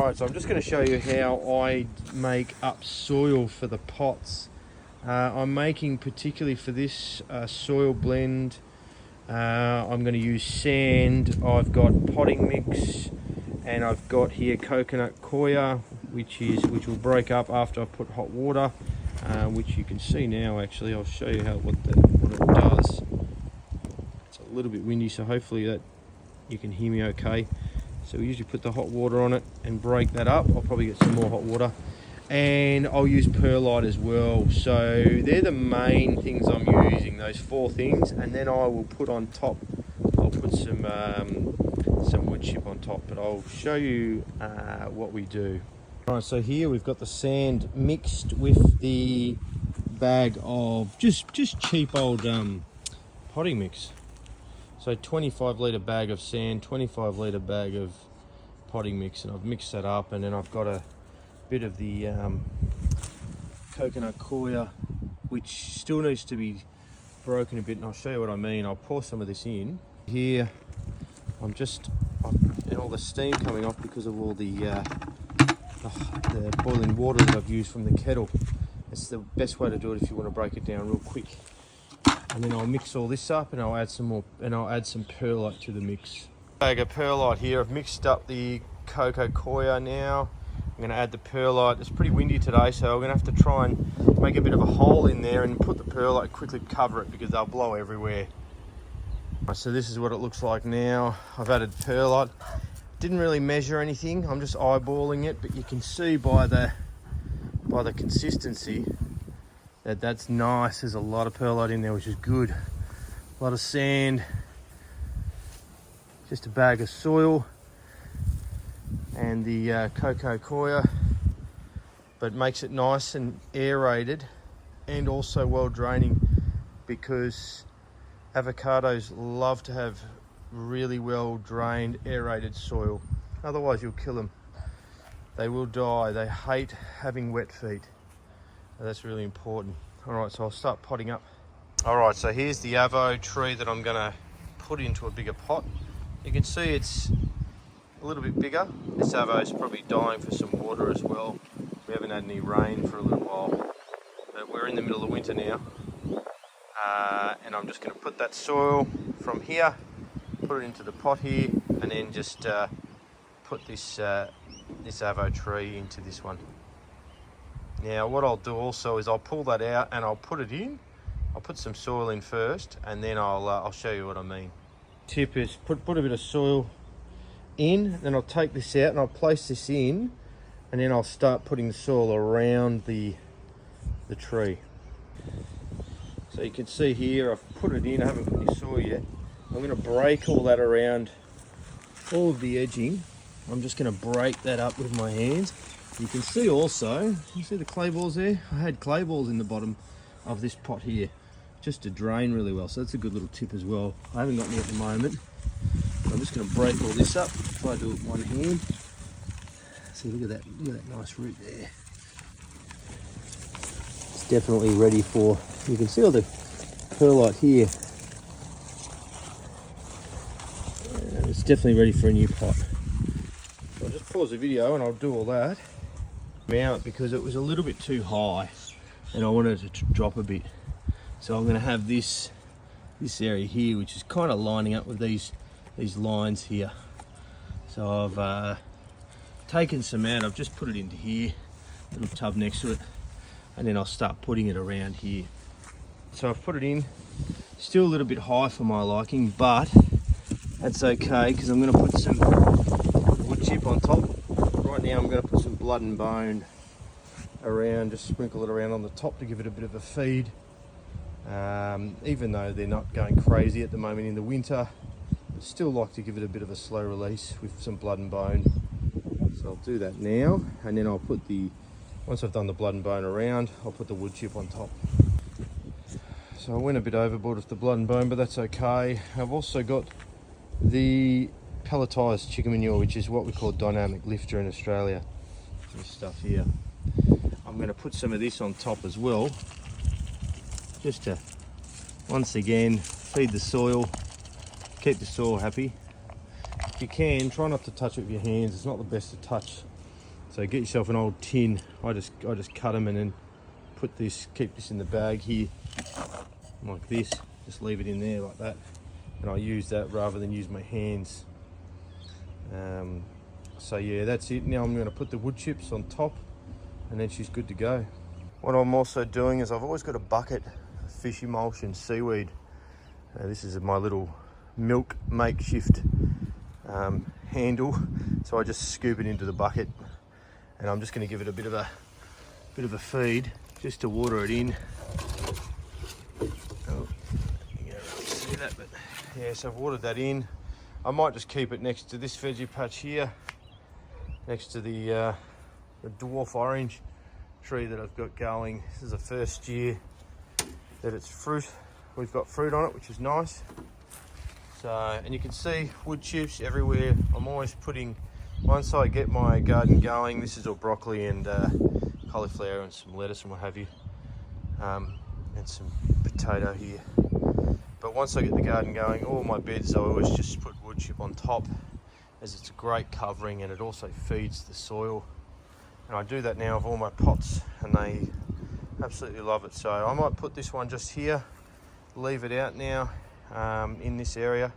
Alright, so I'm just going to show you how I make up soil for the pots. I'm making particularly for this soil blend, I'm going to use sand, I've got potting mix, and I've got here coconut coir, which will break up after I put hot water, which you can see now. Actually, I'll show you what it does. It's a little bit windy, so hopefully that you can hear me okay. So we usually put the hot water on it and break that up. I'll probably get some more hot water, and I'll use perlite as well. So they're the main things I'm using, those 4 things, and then I will put on top, I'll put some wood chip on top, but I'll show you what we do. All right, so here we've got the sand mixed with the bag of just cheap old potting mix. So 25 litre bag of sand, 25 litre bag of potting mix, and I've mixed that up, and then I've got a bit of the coconut coir, which still needs to be broken a bit, and I'll show you what I mean. I'll pour some of this in. Here, and all the steam coming off because of all the boiling water that I've used from the kettle. It's the best way to do it if you want to break it down real quick. And then I'll mix all this up, and I'll add some more, and I'll add some perlite to the mix. Bag of perlite here. I've mixed up the cocoa coir now. I'm going to add the perlite. It's pretty windy today, so I'm going to have to try and make a bit of a hole in there and put the perlite, quickly cover it because they'll blow everywhere. Right, so this is what it looks like now. I've added perlite. Didn't really measure anything. I'm just eyeballing it, but you can see by the consistency that's nice. There's a lot of perlite in there, which is good. A lot of sand. Just a bag of soil and the cocoa coir, but makes it nice and aerated and also well draining, because avocados love to have really well drained, aerated soil. Otherwise you'll kill them. They will die. They hate having wet feet. That's really important. All right, so I'll start potting up. All right, so here's the avo tree that I'm gonna put into a bigger pot. You can see it's a little bit bigger. This avo is probably dying for some water as well. We haven't had any rain for a little while, but we're in the middle of winter now. And I'm just gonna put that soil from here, put it into the pot here, and then just put this avo tree into this one. Now what I'll do also is I'll pull that out and I'll put it in. I'll put some soil in first, and then I'll show you what I mean. Tip is put a bit of soil in, then I'll take this out and I'll place this in, and then I'll start putting the soil around the tree. So you can see here I've put it in. I haven't put any soil yet. I'm going to break all that around, all of the edging. I'm just going to break that up with my hands. You can see also, you see the clay balls there? I had clay balls in the bottom of this pot here, just to drain really well. So that's a good little tip as well. I haven't got any at the moment. I'm just going to break all this up. Try to do it with one hand. See, look at that nice root there. It's definitely ready for, you can see all the perlite here. It's definitely ready for a new pot. So I'll just pause the video and I'll do all that out, because it was a little bit too high and I wanted it to drop a bit. So I'm going to have this area here, which is kind of lining up with these lines here. So I've taken some out. I've just put it into here, little tub next to it, and then I'll start putting it around here. So I've put it in, still a little bit high for my liking, but that's okay because I'm going to put some wood chip on top. Right now I'm going to put some blood and bone around, just sprinkle it around on the top to give it a bit of a feed. Even though they're not going crazy at the moment in the winter, I still like to give it a bit of a slow release with some blood and bone. So I'll do that now, and then I'll put once I've done the blood and bone around, I'll put the wood chip on top. So I went a bit overboard with the blood and bone, but that's okay. I've also got the pelletized chicken manure, which is what we call dynamic lifter in Australia. This stuff here. I'm going to put some of this on top as well, just to once again feed the soil, keep the soil happy. If you can, try not to touch it with your hands. It's not the best to touch So get yourself an old tin. I just cut them and then keep this in the bag here like this. Just leave it in there like that, and I use that rather than use my hands. So yeah, that's it. Now I'm going to put the wood chips on top, and then she's good to go. What I'm also doing is I've always got a bucket of fish emulsion seaweed. This is my little milk makeshift handle. So I just scoop it into the bucket, and I'm just going to give it a bit of a feed just to water it in. Oh, you can't really see that, but yeah, so I've watered that in. I might just keep it next to this veggie patch here, next to the dwarf orange tree that I've got going. This is the first year that it's fruit. We've got fruit on it, which is nice. So, and you can see wood chips everywhere. I'm always putting, once I get my garden going, this is all broccoli and cauliflower and some lettuce and what have you, and some potato here. But once I get the garden going, all my beds I always just put wood chip on top, as it's a great covering and it also feeds the soil. And I do that now with all my pots, and they absolutely love it. So I might put this one just here, leave it out now in this area.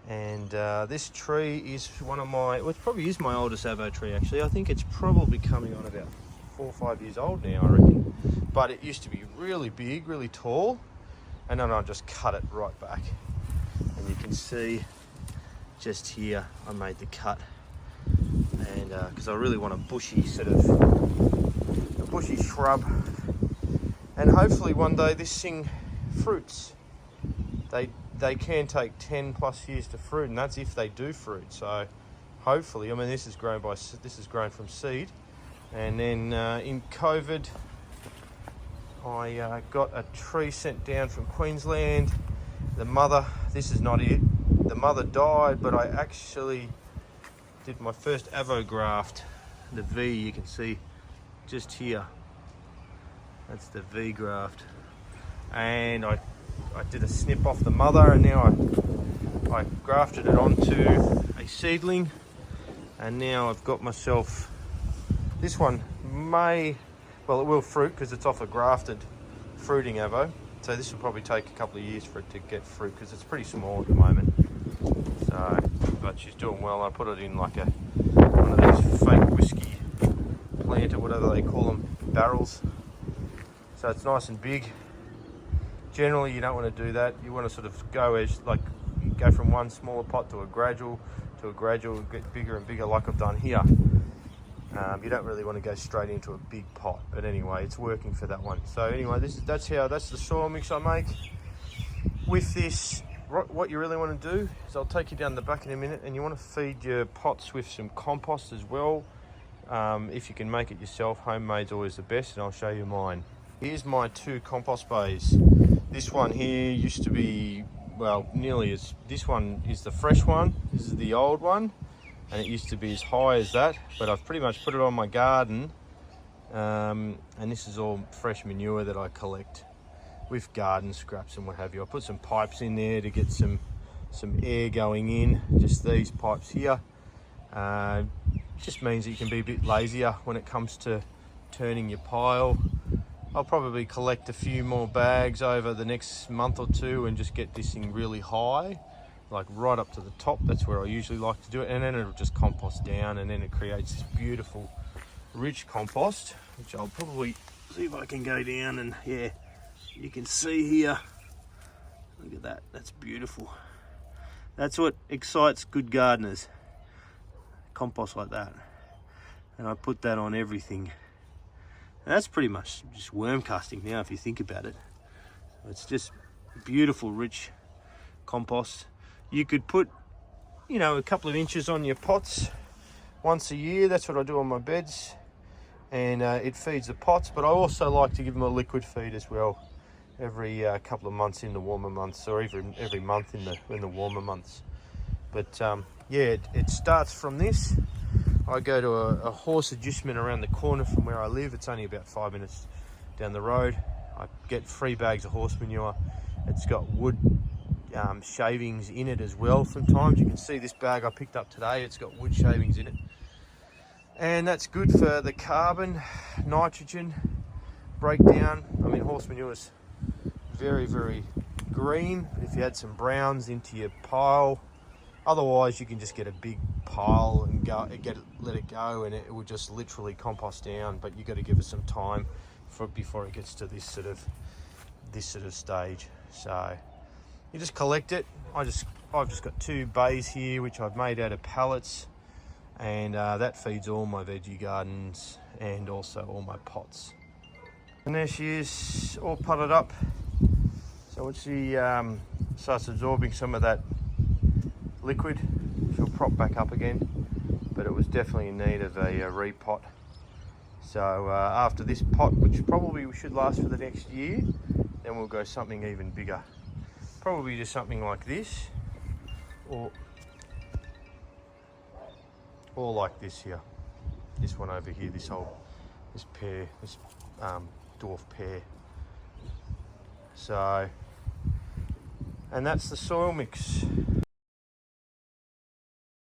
And this tree is one of my, well, it probably is my oldest avo tree actually. I think it's probably coming on about 4 or 5 years old now, I reckon. But it used to be really big, really tall, and then I just cut it right back. And you can see just here I made the cut, and because I really want a bushy shrub, and hopefully one day this thing fruits. They can take 10 plus years to fruit, and that's if they do fruit. So hopefully, I mean, this is grown from seed. And then in COVID, I got a tree sent down from Queensland. The mother, this is not it, the mother died, but I actually did my first avo graft. The V you can see just here, that's the V graft. And I did a snip off the mother, and now I grafted it onto a seedling, and now I've got myself, this one it will fruit because it's off a grafted fruiting avo. So this will probably take a couple of years for it to get fruit because it's pretty small at the moment. So, but she's doing well. I put it in like one of these fake whiskey plant or whatever they call them, barrels. So it's nice and big. Generally, you don't want to do that. You want to sort of go from one smaller pot to a gradual, get bigger and bigger, like I've done here. You don't really want to go straight into a big pot, but anyway, it's working for that one. So anyway, that's the soil mix I make. With this, what you really want to do is I'll take you down the back in a minute, and you want to feed your pots with some compost as well. If you can make it yourself, homemade's always the best, and I'll show you mine. Here's my 2 compost bays. This one here used to be, well, this one is the fresh one. This is the old one, and it used to be as high as that, but I've pretty much put it on my garden. And this is all fresh manure that I collect with garden scraps and what have you. I put some pipes in there to get some air going in, just these pipes here. Just means that you can be a bit lazier when it comes to turning your pile. I'll probably collect a few more bags over the next month or two and just get this thing really high, like right up to the top. That's where I usually like to do it, and then it'll just compost down, and then it creates this beautiful rich compost, which I'll probably see if I can go down, and yeah, you can see here, look at that, that's beautiful. That's what excites good gardeners, compost like that. And I put that on everything. And that's pretty much just worm casting now, if you think about it. It's just beautiful, rich compost. You could put, a couple of inches on your pots once a year. That's what I do on my beds, and it feeds the pots. But I also like to give them a liquid feed as well, every couple of months in the warmer months, or even every month in the warmer months. But yeah, it starts from this. I go to a horse adjustment around the corner from where I live. It's only about 5 minutes down the road. I get 3 bags of horse manure. It's got wood shavings in it as well. Sometimes you can see this bag I picked up today. It's got wood shavings in it. And that's good for the carbon, nitrogen breakdown. I mean, horse manure is very, very green. If you add some browns into your pile, otherwise you can just get a big pile and let it go, and it will just literally compost down. But you got to give it some time before it gets to this sort of stage. So you just collect it. I've just got 2 bays here which I've made out of pallets, and that feeds all my veggie gardens and also all my pots. And there she is, all potted up. So once she starts absorbing some of that liquid, she'll prop back up again, but it was definitely in need of a repot. So after this pot, which probably should last for the next year, then we'll go something even bigger. Probably just something like this, or like this here. This one over here, this pear, this dwarf pear. So, and that's the soil mix.